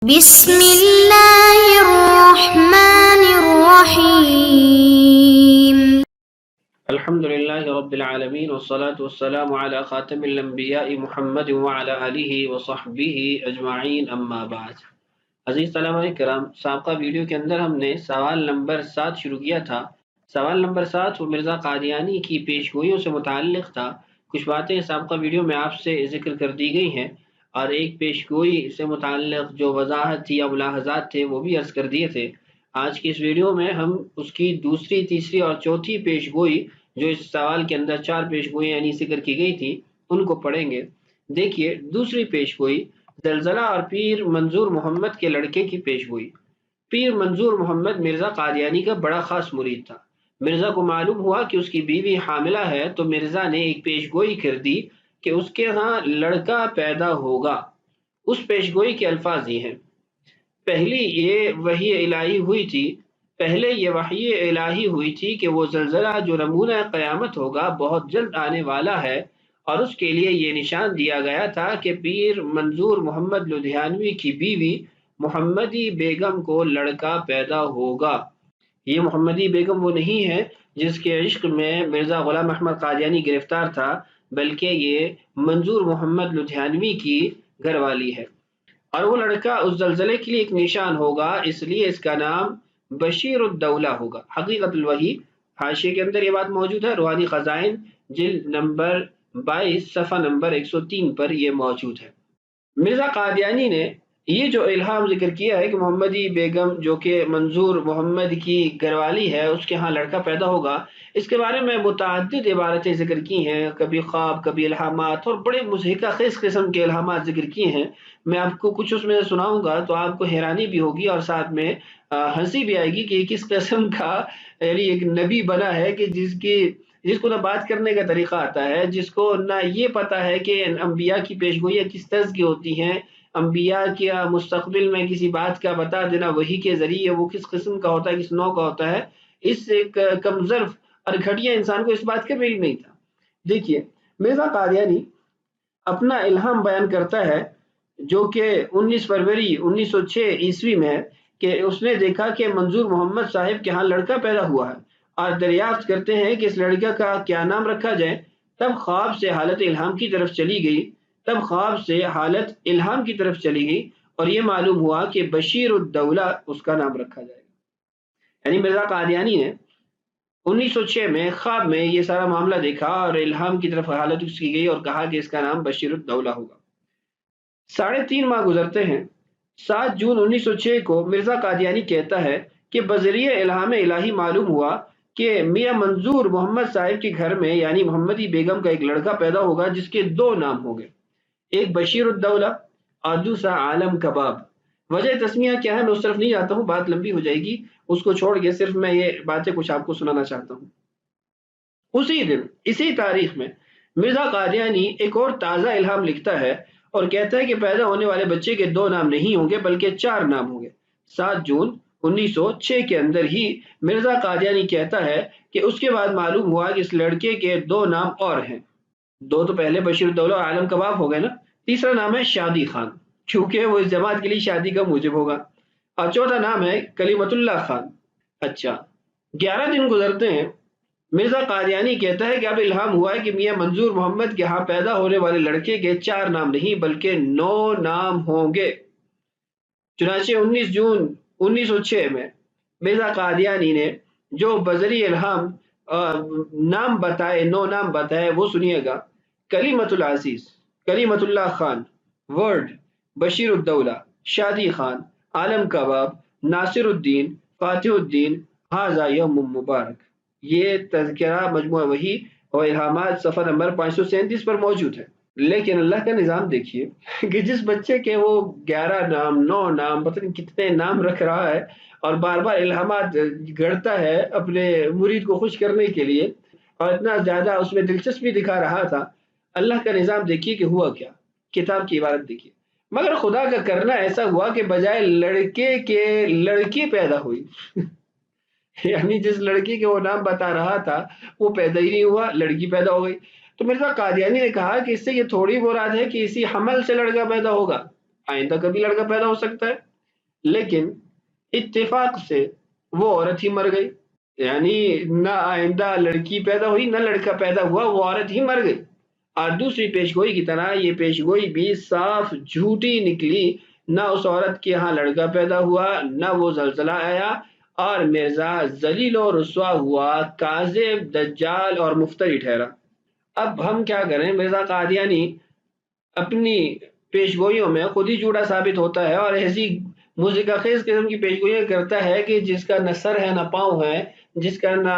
بسم اللہ الرحمن الرحیم الحمدللہ رب العالمین والصلاة والسلام علی خاتم الانبیاء محمد وعلی آلہ وصحبہ اجمعین اما بعد۔ عزیز طلبہ کرام، سابقہ ویڈیو کے اندر ہم نے سوال نمبر 7 شروع کیا تھا۔ سوال نمبر 7 وہ مرزا قادیانی کی پیشگوئیوں سے متعلق تھا۔ کچھ باتیں سابقہ ویڈیو میں آپ سے ذکر کر دی گئی ہیں، اور ایک پیشگوئی سے متعلق جو وضاحت تھی یا ملاحظات تھے وہ بھی عرض کر دیے تھے۔ آج کی اس ویڈیو میں ہم اس کی دوسری، تیسری اور چوتھی پیشگوئی، جو اس سوال کے اندر 4 پیشگوئیاں یعنی ذکر کی گئی تھی، ان کو پڑھیں گے۔ دیکھیے، دوسری پیشگوئی زلزلہ اور پیر منظور محمد کے لڑکے کی پیشگوئی۔ پیر منظور محمد مرزا قادیانی کا بڑا خاص مرید تھا۔ مرزا کو معلوم ہوا کہ اس کی بیوی حاملہ ہے، تو مرزا نے ایک پیشگوئی کر دی کہ اس کے ہاں لڑکا پیدا ہوگا۔ اس پیشگوئی کے الفاظ یہ ہیں: پہلے یہ وحی الہی ہوئی تھی کہ وہ زلزلہ جو نمونہ قیامت ہوگا بہت جلد آنے والا ہے، اور اس کے لیے یہ نشان دیا گیا تھا کہ پیر منظور محمد لدھیانوی کی بیوی محمدی بیگم کو لڑکا پیدا ہوگا۔ یہ محمدی بیگم وہ نہیں ہے جس کے عشق میں مرزا غلام احمد قادیانی گرفتار تھا، بلکہ یہ منظور محمد لدھیانوی کی گھر والی ہے، اور وہ لڑکا اس زلزلے کے لیے ایک نشان ہوگا، اس لیے اس کا نام بشیر الدولہ ہوگا۔ حقیقت الوحی حاشیے کے اندر یہ بات موجود ہے، روحانی خزائن جلد نمبر 22 صفحہ نمبر 103 پر یہ موجود ہے۔ مرزا قادیانی نے یہ جو الہام ذکر کیا ہے کہ محمدی بیگم جو کہ منظور محمد کی گھر والی ہے، اس کے ہاں لڑکا پیدا ہوگا، اس کے بارے میں متعدد عبارتیں ذکر کی ہیں، کبھی خواب، کبھی الہامات، اور بڑے مضحکہ خیز قسم کے الہامات ذکر کیے ہیں۔ میں آپ کو کچھ اس میں سناؤں گا تو آپ کو حیرانی بھی ہوگی اور ساتھ میں ہنسی بھی آئے گی کہ کس قسم کا یعنی ایک نبی بنا ہے کہ جس کو نہ بات کرنے کا طریقہ آتا ہے، جس کو نہ یہ پتا ہے کہ انبیاء کی پیشگوئیاں کس طرح کی ہوتی ہیں، انبیاء کیا مستقبل میں کسی بات کا بتا دینا وحی کے ذریعے وہ کس قسم کا ہوتا ہے، کس نوع کا ہوتا ہے۔ اس ایک کم ظرف اور گھٹیا انسان کو اس بات کا علم نہیں تھا۔ دیکھیے، مرزا قادیانی اپنا الہام بیان کرتا ہے جو کہ 19 فروری 1906 عیسوی میں ہے، کہ اس نے دیکھا کہ منظور محمد صاحب کے ہاں لڑکا پیدا ہوا ہے، اور دریافت کرتے ہیں کہ اس لڑکے کا کیا نام رکھا جائے۔ تب خواب سے حالت الہام کی طرف چلی گئی اور یہ معلوم ہوا کہ بشیر الدولہ اس کا نام رکھا جائے گا۔ یعنی مرزا قادیانی نے 1906 میں خواب میں یہ سارا معاملہ دیکھا اور الہام کی طرف حالت اس کی گئی اور کہا کہ اس کا نام بشیر الدولہ ہوگا۔ 3.5 ماہ گزرتے ہیں۔ 7 جون 1906 کو مرزا قادیانی کہتا ہے کہ بذریعہ الہام الہی معلوم ہوا کہ میاں منظور محمد صاحب کے گھر میں یعنی محمدی بیگم کا ایک لڑکا پیدا ہوگا جس کے 2 نام ہوں گے، ایک بشیر الدولہ اور دوسرا عالم کباب۔ وجہ تسمیہ کیا ہے میں اس طرف نہیں جاتا ہوں، بات لمبی ہو جائے گی، اس کو چھوڑ کے صرف میں یہ باتیں کچھ آپ کو سنانا چاہتا ہوں۔ اسی دن، اسی تاریخ میں مرزا قادیانی ایک اور تازہ الہام لکھتا ہے اور کہتا ہے کہ پیدا ہونے والے بچے کے 2 نام نہیں ہوں گے بلکہ 4 نام ہوں گے۔ 7 جون 1906 کے اندر ہی مرزا قادیانی کہتا ہے کہ اس کے بعد معلوم ہوا کہ اس لڑکے کے 2 نام اور ہیں۔ 2 تو پہلے بشیر الدولہ اور عالم کباب ہو گئے نا، تیسرا نام ہے شادی خان، کیونکہ وہ اس جماعت کے لیے شادی کا موجب ہوگا، اور چوتھا نام ہے کلیمت اللہ خان۔ اچھا، 11 دن گزرتے ہیں۔ مرزا قادیانی کہتا ہے کہ اب الہام ہوا ہے کہ میاں منظور محمد کے ہاں پیدا ہونے والے لڑکے کے 4 نام نہیں بلکہ 9 نام ہوں گے۔ چنانچہ 19 جون 1906 میں مرزا قادیانی نے جو بذریعہ الہام نام بتائے، 9 نام بتائے، وہ سنیے گا: کلیمت العزیز، کلیمت اللہ خان، ورڈ، بشیر الدولہ، شادی خان، عالم کباب، ناصر الدین، فاتح الدین، ھذا یوم مبارک۔ یہ تذکرہ مجموعہ وحی اور الہامات صفحہ نمبر 537 پر موجود ہے۔ لیکن اللہ کا نظام دیکھیے کہ جس بچے کے وہ 11 نام، 9 نام، پتہ نہیں کتنے نام رکھ رہا ہے اور بار بار الہامات گڑتا ہے اپنے مرید کو خوش کرنے کے لیے، اور اتنا زیادہ اس میں دلچسپی دکھا رہا تھا، اللہ کا نظام دیکھیے کہ ہوا کیا۔ کتاب کی عبارت دیکھیے: مگر خدا کا کرنا ایسا ہوا کہ بجائے لڑکے کے لڑکی پیدا ہوئی۔ یعنی جس لڑکی کے وہ نام بتا رہا تھا وہ پیدا ہی نہیں ہوا، لڑکی پیدا ہو گئی۔ تو مرزا قادیانی نے کہا کہ اس سے یہ تھوڑی مراد ہے کہ اسی حمل سے لڑکا پیدا ہوگا، آئندہ کبھی لڑکا پیدا ہو سکتا ہے۔ لیکن اتفاق سے وہ عورت ہی مر گئی، یعنی نہ آئندہ لڑکی پیدا ہوئی نہ لڑکا پیدا ہوا، وہ عورت ہی مر گئی۔ اور دوسری پیشگوئی کی طرح یہ پیشگوئی بھی صاف جھوٹی نکلی، نہ اس عورت کے یہاں لڑکا پیدا ہوا نہ وہ زلزلہ آیا، اور مرزا ذلیل و رسوا ہوا، کاذب، دجال اور مفتری ٹھہرا۔ اب ہم کیا کریں؟ مرزا قادیانی اپنی پیشگوئیوں میں خود ہی جھوٹا ثابت ہوتا ہے اور ایسی موسیقہ خیز قسم کی پیشگوئیاں کرتا ہے کہ جس کا نہ سر ہے نہ پاؤں ہے، جس کا نہ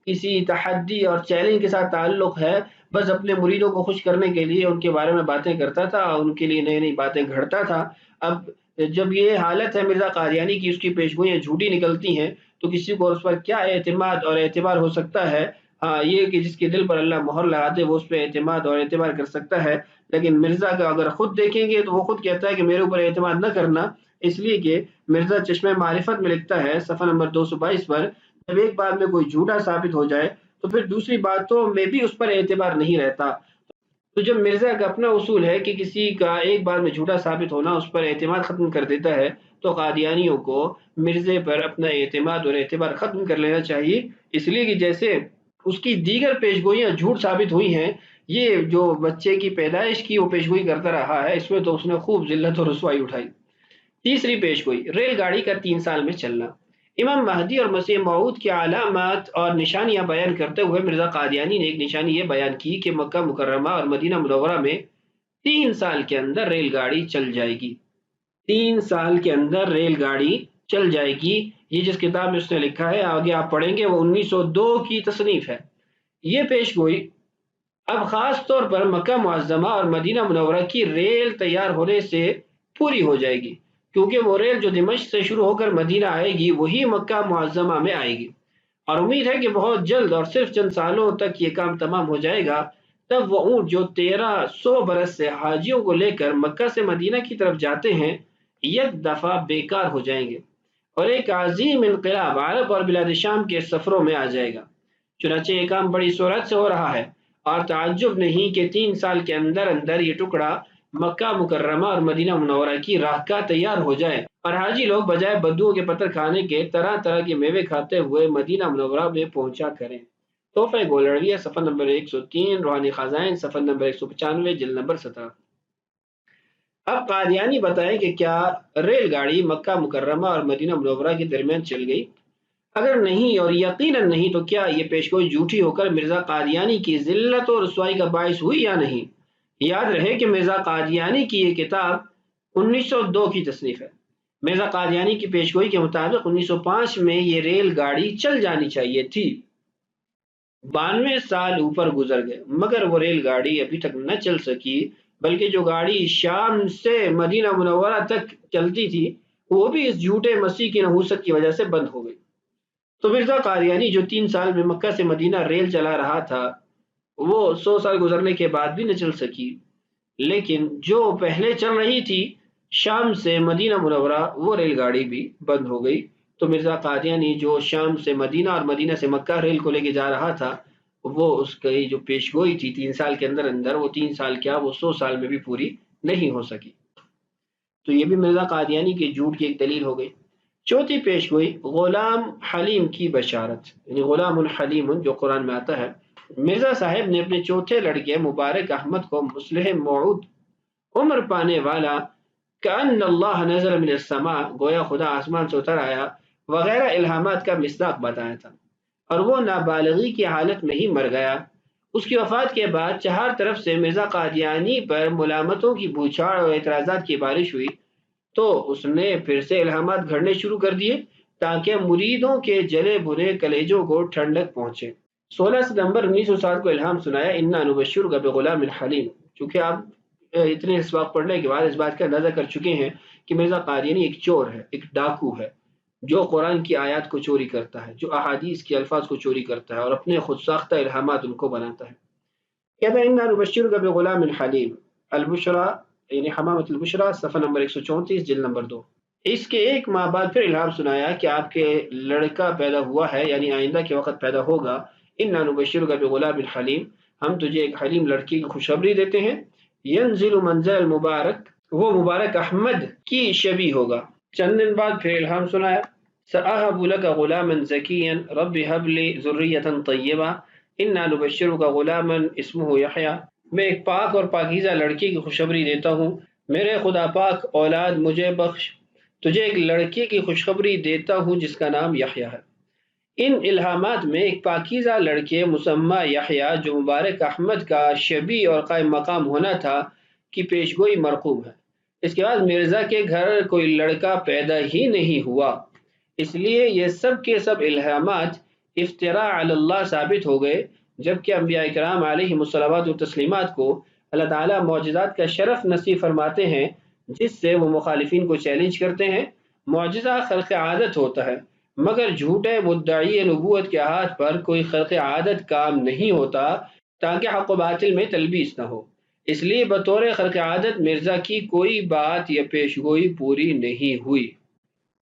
کسی تحدی اور چیلنج کے ساتھ تعلق ہے، بس اپنے مریدوں کو خوش کرنے کے لیے ان کے بارے میں باتیں کرتا تھا، ان کے لیے نئی نئی باتیں گھڑتا تھا۔ اب جب یہ حالت ہے مرزا قادیانی کی، اس کی پیشگوئیاں جھوٹی نکلتی ہیں، تو کسی کو اس پر کیا اعتماد اور اعتبار ہو سکتا ہے؟ ہاں، یہ کہ جس کے دل پر اللہ مہر لگا دے وہ اس پہ اعتماد اور اعتبار کر سکتا ہے، لیکن مرزا کا اگر خود دیکھیں گے تو وہ خود کہتا ہے کہ میرے اوپر اعتماد نہ کرنا، اس لیے کہ مرزا چشمہ معرفت میں لکھتا ہے صفحہ نمبر 222 پر، جب ایک بات میں کوئی جھوٹا ثابت ہو جائے تو پھر دوسری باتوں میں بھی اس پر اعتبار نہیں رہتا۔ تو جب مرزا کا اپنا اصول ہے کہ کسی کا ایک بات میں جھوٹا ثابت ہونا اس پر اعتماد ختم کر دیتا ہے، تو قادیانیوں کو مرزے پر اپنا اعتماد اور اعتبار ختم کر لینا چاہیے، اس لیے کہ جیسے اس کی دیگر پیشگوئیاں جھوٹ ثابت ہوئی ہیں، یہ جو بچے کی پیدائش کی وہ پیشگوئی کرتا رہا ہے، اس میں تو اس نے خوب ذلت اور رسوائی اٹھائی۔ تیسری پیشگوئی، ریل گاڑی کا 3 سال میں چلنا۔ امام مہدی اور مسیح موعود کی علامات اور نشانیاں بیان کرتے ہوئے مرزا قادیانی نے ایک نشانی یہ بیان کی کہ مکہ مکرمہ اور مدینہ منورہ میں 3 سال کے اندر ریل گاڑی چل جائے گی۔ 3 سال کے اندر ریل گاڑی چل جائے گی، یہ جس کتاب میں اس نے لکھا ہے، آگے آپ پڑھیں گے، وہ 1902 کی تصنیف ہے۔ یہ پیشگوئی اب خاص طور پر مکہ معظمہ اور مدینہ منورہ کی ریل تیار ہونے سے پوری ہو جائے گی، کیونکہ وہ ریل جو دمشق سے شروع ہو کر مدینہ آئے گی وہی مکہ معظمہ میں آئے گی، اور امید ہے کہ بہت جلد اور صرف چند سالوں تک یہ کام تمام ہو جائے گا۔ تب وہ اونٹ جو 1300 برس سے حاجیوں کو لے کر مکہ سے مدینہ کی طرف جاتے ہیں یک دفعہ بیکار ہو جائیں گے، اور ایک عظیم انقلاب عرب اور بلاد شام کے سفروں میں آ جائے گا۔ چنانچہ یہ کام بڑی سرعت سے ہو رہا ہے، اور تعجب نہیں کہ 3 سال کے اندر اندر یہ ٹکڑا مکہ مکرمہ اور مدینہ منورہ کی راہ کا تیار ہو جائے، اور حاجی لوگ بجائے بدوؤں کے پتر کھانے کے طرح طرح کے میوے کھاتے ہوئے مدینہ منورہ میں پہنچا کریں۔ تحفہ گولڑویہ صفحہ نمبر 103، روحانی خزائن صفحہ نمبر 195، جلد نمبر 17۔ اب قادیانی بتائیں کہ کیا ریل گاڑی مکہ مکرمہ اور مدینہ منورہ کے درمیان چل گئی؟ اگر نہیں، اور یقیناً نہیں، تو کیا یہ پیشگوئی جھوٹی ہو کر مرزا قادیانی کی ذلت و رسوائی کا باعث ہوئی یا نہیں؟ یاد رہے کہ مرزا قادیانی کی یہ کتاب 1902 کی تصنیف ہے۔ مرزا قادیانی کی پیشگوئی کے مطابق 1905 میں یہ ریل گاڑی چل جانی چاہیے تھی۔ 92 سال اوپر گزر گئے مگر وہ ریل گاڑی ابھی تک نہ چل سکی، بلکہ جو گاڑی شام سے مدینہ منورہ تک چلتی تھی وہ بھی اس جھوٹے مسیح کی نحوست کی وجہ سے بند ہو گئی۔ تو مرزا قادیانی جو 3 سال میں مکہ سے مدینہ ریل چلا رہا تھا وہ 100 سال گزرنے کے بعد بھی نہ چل سکی، لیکن جو پہلے چل رہی تھی شام سے مدینہ منورہ وہ ریل گاڑی بھی بند ہو گئی۔ تو مرزا قادیانی جو شام سے مدینہ اور مدینہ سے مکہ ریل کو لے کے جا رہا تھا وہ اس کی جو پیشگوئی تھی 3 سال کے اندر اندر، وہ 3 سال کیا وہ 100 سال میں بھی پوری نہیں ہو سکی۔ تو یہ بھی مرزا قادیانی کے جھوٹ کی ایک دلیل ہو گئی۔ چوتھی پیشگوئی، غلام حلیم کی بشارت، یعنی غلام حلیم جو قرآن میں آتا ہے۔ مرزا صاحب نے اپنے چوتھے لڑکے مبارک احمد کو مصلح موعود، عمر پانے والا، کأن اللہ نزل من السماء، گویا خدا آسمان سے اتر آیا، وغیرہ الہامات کا مصداق بتایا تھا، اور وہ نابالغی کی حالت میں ہی مر گیا۔ اس کی وفات کے بعد 4 طرف سے مرزا قادیانی پر ملامتوں کی بوچھاڑ اور اعتراضات کی بارش ہوئی، تو اس نے پھر سے الہامات گھڑنے شروع کر دیے تاکہ مریدوں کے جلے بھنے کلیجوں کو ٹھنڈک پہنچے۔ 16 ستمبر 1907 کو الہام سنایا، انا نبشرک بغلام حلیم۔ چونکہ آپ اتنے اسباق پڑھنے کے بعد اس بات کا اندازہ کر چکے ہیں کہ مرزا قادیانی ایک چور ہے، ایک ڈاکو ہے، جو قرآن کی آیات کو چوری کرتا ہے، جو احادیث کے الفاظ کو چوری کرتا ہے اور اپنے خود ساختہ الہامات ان کو بناتا ہے۔ کہتا ہے انا نبشرک بغلام حلیم، البشرا یعنی حمامت البشرا صفحہ نمبر 134، جلد نمبر 2۔ اس کے 1 ماہ بعد پھر الہام سنایا کہ آپ کے لڑکا پیدا ہوا ہے، یعنی آئندہ کے وقت پیدا ہوگا۔ انا نبشرک بغلام حلیم، ہم تجھے ایک حلیم لڑکی کی خوشخبری دیتے ہیں، ینزل منزل المبارک، وہ مبارک احمد کی شبیہ ہوگا، چند دن بعد پھر الہام سنایا، سأهب لك غلاما زكيا رب هب لي ذرية طيبة إنا نبشرك غلاما اسمه يحيى، میں ایک پاک اور پاکیزہ لڑکی کی خوشخبری دیتا ہوں، میرے خدا پاک اولاد مجھے بخش، تجھے ایک لڑکی کی خوشخبری دیتا ہوں جس کا نام یحییٰ ہے۔ ان الہامات میں ایک پاکیزہ لڑکے مسمى یحییٰ جو مبارک احمد کا شبیہ اور قائم مقام ہونا تھا کی پیشگوئی مرقوم ہے۔ اس کے بعد مرزا کے گھر کوئی لڑکا پیدا ہی نہیں ہوا، اس لیے یہ سب کے سب الہامات افتراء علی اللہ ثابت ہو گئے، جبکہ انبیاء کرام علیہم الصلوات و تسلیمات کو اللہ تعالیٰ معجزات کا شرف نصیب فرماتے ہیں جس سے وہ مخالفین کو چیلنج کرتے ہیں۔ معجزہ خرق عادت ہوتا ہے، مگر جھوٹے مدعی نبوت کے ہاتھ پر کوئی خرق عادت کام نہیں ہوتا تاکہ حق و باطل میں تلبیس نہ ہو، اس لیے بطور خرق عادت مرزا کی کوئی بات یا پیشگوئی پوری نہیں ہوئی۔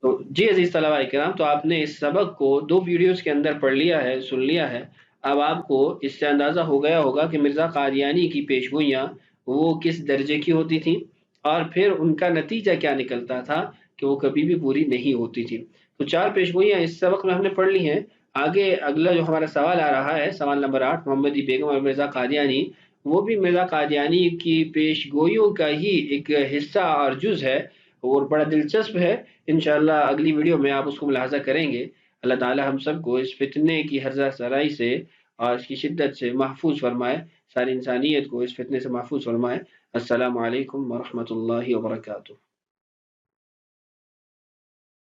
تو جی عزیز طلباء کرام، تو آپ نے اس سبق کو 2 ویڈیوز کے اندر پڑھ لیا ہے، سن لیا ہے۔ اب آپ کو اس سے اندازہ ہو گیا ہوگا کہ مرزا قادیانی کی پیشگوئیاں وہ کس درجے کی ہوتی تھیں اور پھر ان کا نتیجہ کیا نکلتا تھا کہ وہ کبھی بھی پوری نہیں ہوتی تھی۔ تو 4 پیشگوئیاں اس سبق میں ہم نے پڑھ لی ہیں۔ آگے اگلا جو ہمارا سوال آ رہا ہے، سوال نمبر 8، محمدی بیگم اور مرزا قادیانی، وہ بھی مرزا قادیانی کی پیشگوئیوں کا ہی ایک حصہ اور جز ہے اور بڑا دلچسپ ہے۔ انشاءاللہ اگلی ویڈیو میں آپ اس کو ملاحظہ کریں گے۔ اللہ تعالی ہم سب کو اس فتنے کی ہرزہ سرائی سے اور اس کی شدت سے محفوظ فرمائے، ساری انسانیت کو اس فتنے سے محفوظ فرمائے۔ السلام علیکم ورحمۃ اللہ وبرکاتہ۔